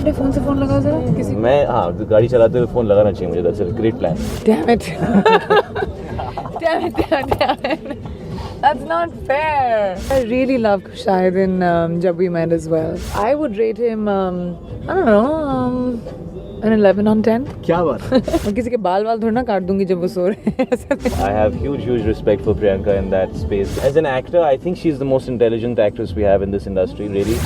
अपने फोन से फोन लगा जरा किसी मैं हाँ गाड़ी चलाते हुए फ़ोन लगाना चाहिए मुझे. That's a great plan. Damn it. Damn it. That's not fair. I really love Shahid in Jab We Met as well. I would rate him, I don't know, an 11 on 10. क्या बात. मैं किसी के बाल थोड़ा ना काट दूंगी जब वो सो रहे हैं. I have huge respect for Priyanka in that space. As an actor, I think she's the most intelligent actress we have in this industry, really.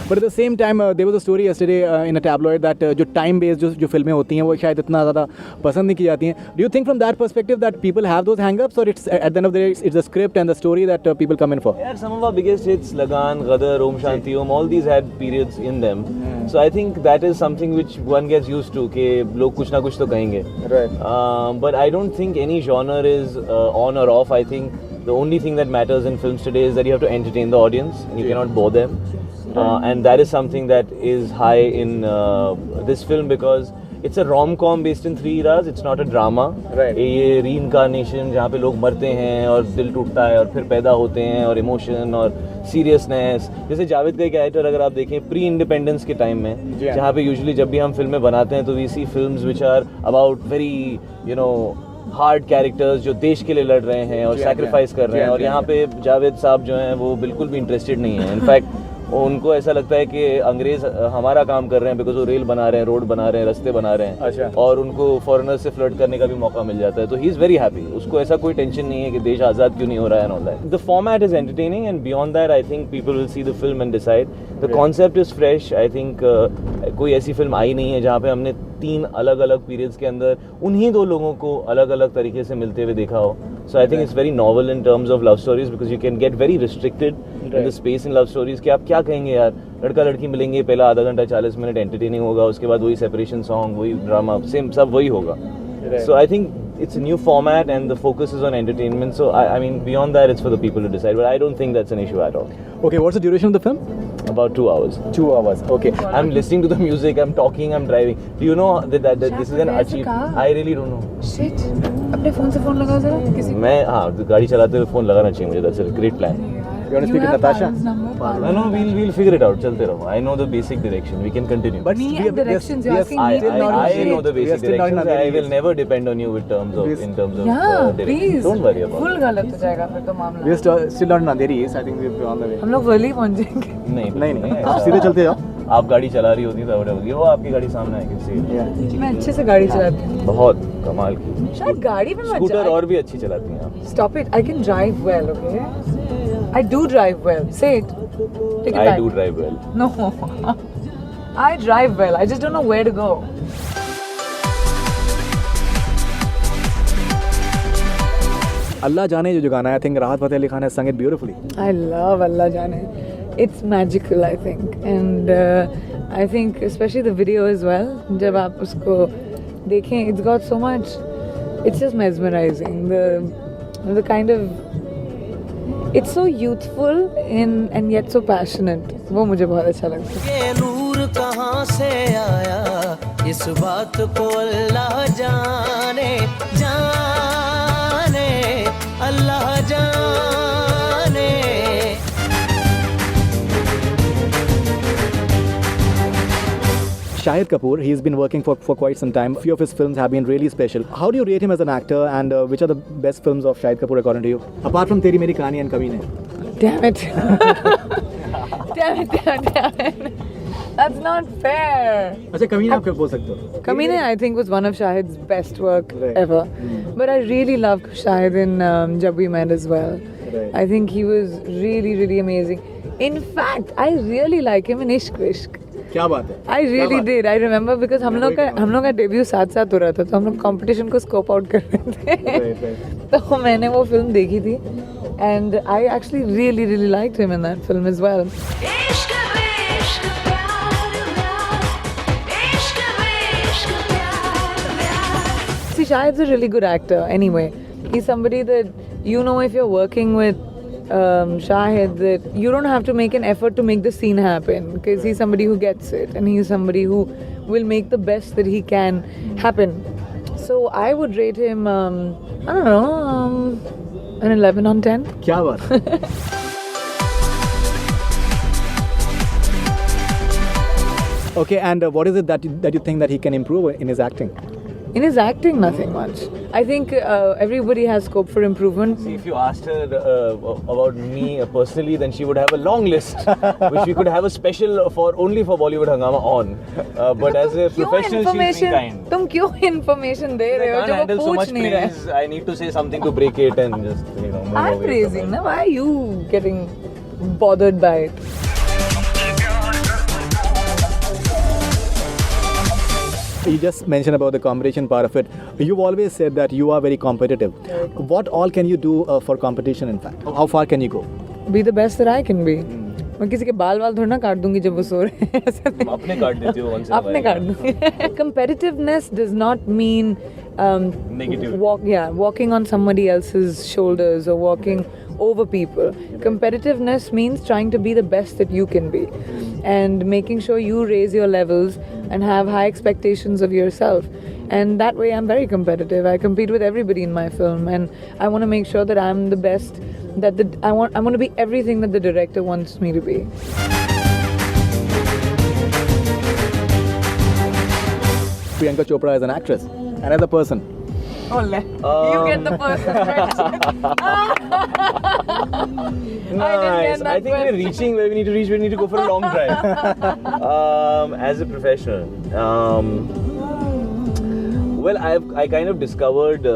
But at the same time, there was a story yesterday in a tabloid that जो time based जो फिल्में होती हैं वो शायद इतना ज़्यादा पसंद नहीं की जाती हैं. Do you think from that perspective that people have those hang-ups, or it's at the end of the day it's the script and the story that people come in for? Yeah, some of our biggest hits, Lagan, Ghadar, Om Shanti Om, all these had periods in them. So I think that is something which one gets used to, कि लोग कुछ ना कुछ तो कहेंगे. Right. But I don't think any genre is on or off. I think the only thing that matters in films today is that you have to entertain the audience and you cannot bore them. And that is something that is high in this film because it's a rom-com based in 3 eras. It's not a drama. Right. ये reincarnation जहाँ पे लोग मरते हैं और दिल टूटता है और फिर पैदा होते हैं और इमोशन और सीरियसनेस. जैसे जावेद का एक कैरेक्टर अगर आप देखें प्री इंडिपेंडेंस के टाइम में जहाँ पे यूजुअली जब भी हम फिल्में बनाते हैं तो we see films which are about very hard characters जो देश के लिए लड़ रहे हैं और सैक्रिफाइस कर रहे हैं. और यहाँ पे जावेद साहब जो हैं वो बिल्कुल भी इंटरेस्टेड नहीं है. इनफैक्ट उनको ऐसा लगता है कि अंग्रेज हमारा काम कर रहे हैं बिकॉज वो रेल बना रहे हैं, रोड बना रहे हैं, रास्ते बना रहे हैं. अच्छा. और उनको फॉरेनर्स से फ्लर्ट करने का भी मौका मिल जाता है. तो ही इज़ वेरी हैप्पी. उसको ऐसा कोई टेंशन नहीं है कि देश आज़ाद क्यों नहीं हो रहा है. And all that the format is entertaining and beyond that I think people will see the film and decide. The concept is fresh. I think कोई ऐसी फिल्म आई नहीं है जहाँ पे हमने 3 अलग अलग पीरियड्स के अंदर उन्हीं 2 लोगों को अलग अलग तरीके से मिलते हुए देखा हो. So I think it's very novel in terms of love stories because you can get very restricted in the space in love stories कि आप क्या कहेंगे यार. लड़का लड़की मिलेंगे, पहला आधा घंटा 40 मिनट एंटरटेनिंग होगा, उसके बाद वही सेपरेशन सॉन्ग, वही ड्रामा, सेम सब वही होगा. So I think it's a new format and the focus is on entertainment. So I mean beyond that it's for the people to decide. But I don't think that's an issue at all. Okay, what's the duration of the film? About 2 hours. 2 hours. Okay. I'm listening to the music, I'm talking, I'm driving. Do you know that this is an achievement? I really don't know. Shit. अपने phone से phone लगा जरा किसी मैं हाँ गाड़ी चलाते हुए फ़ोन लगाना चाहिए मुझे. That's a great plan. You want to speak with Natasha? No, we'll figure it out. चलते रहो. I know the basic direction. We can continue. But Me and directions, you're asking I me to not know shit. the basic still not in directions. I other will never depend on you in terms of Yeah, direction. please. Don't worry about Full it. गलत हो जाएगा फिर तो मामला. We are still not in Andheri East. I think we're on the way. हम लोग वर्ली पहुंच जाएंगे. नहीं आप सीधे चलते जाओ. आप गाड़ी चला रही होती तो होगी. वो आपकी गाड़ी सामने है किसी. मैं अच्छे से गाड़ी चलाती हूँ. बहुत कमाल की. शायद गाड़ी में मैं स्कूटर और भी अच्छी चलाती हैं आप. Stop it. I can drive well, okay? I do drive well. Say it. Take it I back. do drive well. No. I drive well. I just don't know where to go. अल्लाह जाने जो गाना है, I think राहत Fateh Ali Khan has sung it beautifully. I love Allah Jane. It's magical, I think. And I think especially the video as well. जब आप उसको देखें, it's got so much. It's just mesmerizing. The kind of it's so youthful and yet so passionate. वो मुझे बहुत अच्छा लगता है. ये नूर कहाँ से आया, इस बात को अल्लाह जाने, जाने अल्लाह जाने. Shahid Kapoor, he's been working for quite some time. A few of his films have been really special. How do you rate him as an actor, and which are the best films of Shahid Kapoor according to you? Apart from Teri Meri Kahani and Kabhi Ne. Damn it. Damn it. That's not fair. अच्छा कमीने आप क्या बोल सकते हो? Kamine, I think, was one of Shahid's best work Right. ever. But I really loved Shahid in Jab We Met as well. Right. I think he was really, really amazing. In fact, I really like him in Ishq Vishk. क्या बात है? I really did. I remember because हम लोग का debut साथ साथ हो रहा था, तो हम लोग कंपटीशन को स्कोप आउट कर रहे थे. Right, right. तो मैंने वो फिल्म देखी थी, and I actually really, really liked him in that film as well. इश्क विश्क प्यार प्यार इश्क विश्क प्यार प्यार. See, Shahid's a really good actor anyway. He's somebody that, you know, if you're working with Shahid, that you don't have to make an effort to make the scene happen, because he's somebody who gets it, and he's somebody who will make the best that he can happen. So I would rate him, I don't know, an 11 on 10. क्या बात Okay, and what is it that you think that he can improve in his acting? In his acting, nothing much. I think everybody has scope for improvement. See, if you asked her about me personally, then she would have a long list, which we could have a special only for Bollywood Hangama on. But as a professional, she's been kind. तुम क्यों information दे रहे हो I जो can't वो handle so much पूछ नहीं रहा है? praise. I need to say something to break it and just move I'm away praising, from it. na? Why are you getting bothered by it? You just mentioned about the competition part of it. You've always said that you are very competitive. What all can you do for competition, in fact? How far can you go? Be the best that I can be. मैं किसी के बाल थोड़ा ना काट दूंगी जब वो सो रहे हैं ऐसा नहीं। अपने काट देती हो once in a अपने while. काट दूंगी। Competitiveness does not mean Negativity. walking on somebody else's shoulders or walking over people. Competitiveness means trying to be the best that you can be and making sure you raise your levels and have high expectations of yourself. And that way I'm very competitive. I compete with everybody in my film and I want to make sure that I'm the best, that I want to be everything that the director wants me to be. Priyanka Chopra as an actress and as a person. You get the person Nice. I think we're reaching where we need to reach. We need to go for a long drive. As a professional, well, I kind of discovered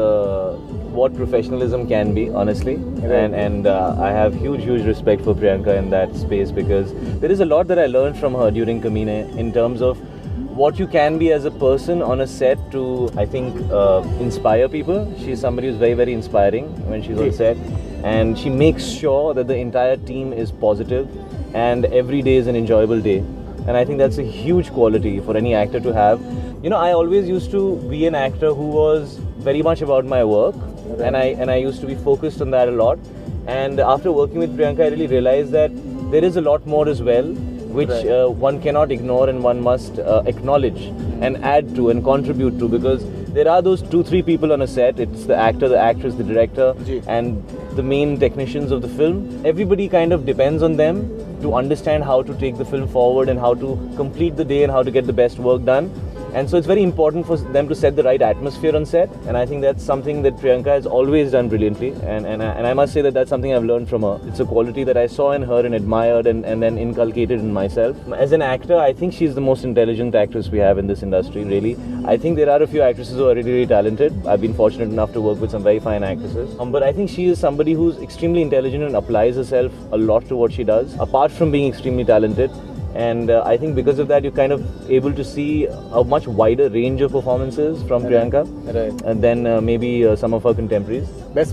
what professionalism can be, honestly, and I have huge respect for Priyanka in that space because there is a lot that I learned from her during Kamine in terms of what you can be as a person on a set to, I think, inspire people. She's somebody who's very inspiring when she's on set, and she makes sure that the entire team is positive and every day is an enjoyable day. And I think that's a huge quality for any actor to have. You know, I always used to be an actor who was very much about my work, and I used to be focused on that a lot. And after working with Priyanka, I really realized that there is a lot more as well, which one cannot ignore and one must acknowledge and add to and contribute to, because there are those 2-3 people on a set. It's the actor, the actress, the director, and the main technicians of the film. Everybody kind of depends on them to understand how to take the film forward and how to complete the day and how to get the best work done. And so it's very important for them to set the right atmosphere on set, and I think that's something that Priyanka has always done brilliantly, and I must say that that's something I've learned from her. It's a quality that I saw in her and admired and then inculcated in myself. As an actor, I think she's the most intelligent actress we have in this industry, really. I think there are a few actresses who are really talented. I've been fortunate enough to work with some very fine actresses. But I think she is somebody who's extremely intelligent and applies herself a lot to what she does, apart from being extremely talented. And I think because of that, you're kind of able to see a much wider range of performances from Priyanka than maybe some of her contemporaries. Best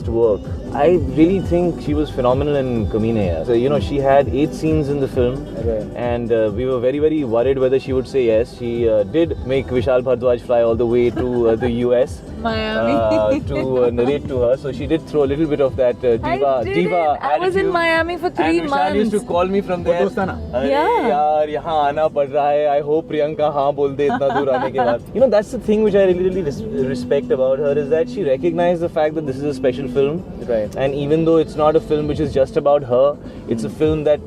work. I really think she was phenomenal in Kamine. So, you know, she had 8 scenes in the film, and we were very worried whether she would say yes. She did make Vishal Bhardwaj fly all the way to the US. Miami. To narrate to her. So she did throw a little bit of that diva I was in attitude. Miami for 3 And Vishal used to months. call me from there. अरे यार यहाँ आना पड़ रहा है. I hope Priyanka हाँ बोल दे इतना दूर आने के बाद. You know, that's the thing which I really respect about her, is that she recognized the fact that this is a special film. And even though it's not a film which is just about her, it's a film that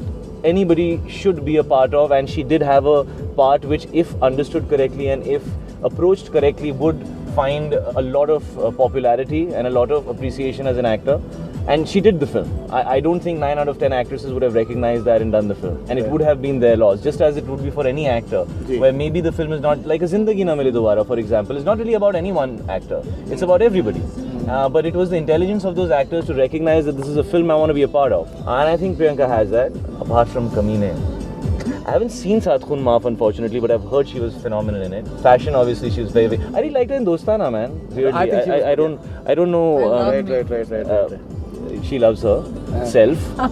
anybody should be a part of, and she did have a part which, if understood correctly and if approached correctly, would find a lot of popularity and a lot of appreciation as an actor. And she did the film. I don't think 9 out of 10 actresses would have recognized that and done the film. And it would have been their loss, just as it would be for any actor. Where maybe the film is not, like a Zindagi Na Mile Dobara, for example, it's not really about any one actor. It's about everybody. But it was the intelligence of those actors to recognize that this is a film I want to be a part of. And I think Priyanka has that, apart from Kamine. I haven't seen Saath Khoon Maaf, unfortunately, but I've heard she was phenomenal in it. Fashion, obviously, she was very. I really liked her in Dostana, man. Weirdly. I think she was, I don't know. Right. She loves her self. I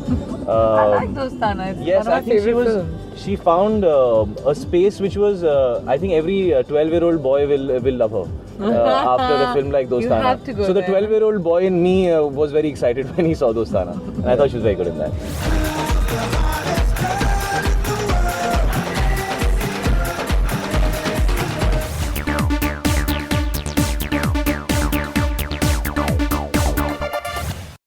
like Dostana. It's Yes, one I of my think favorite films. she found a space which was, I think every 12-year-old boy will love her after a film like Dostana. You have to go so the there. 12-year-old boy in me was very excited when he saw Dostana. And I thought she was very good in that.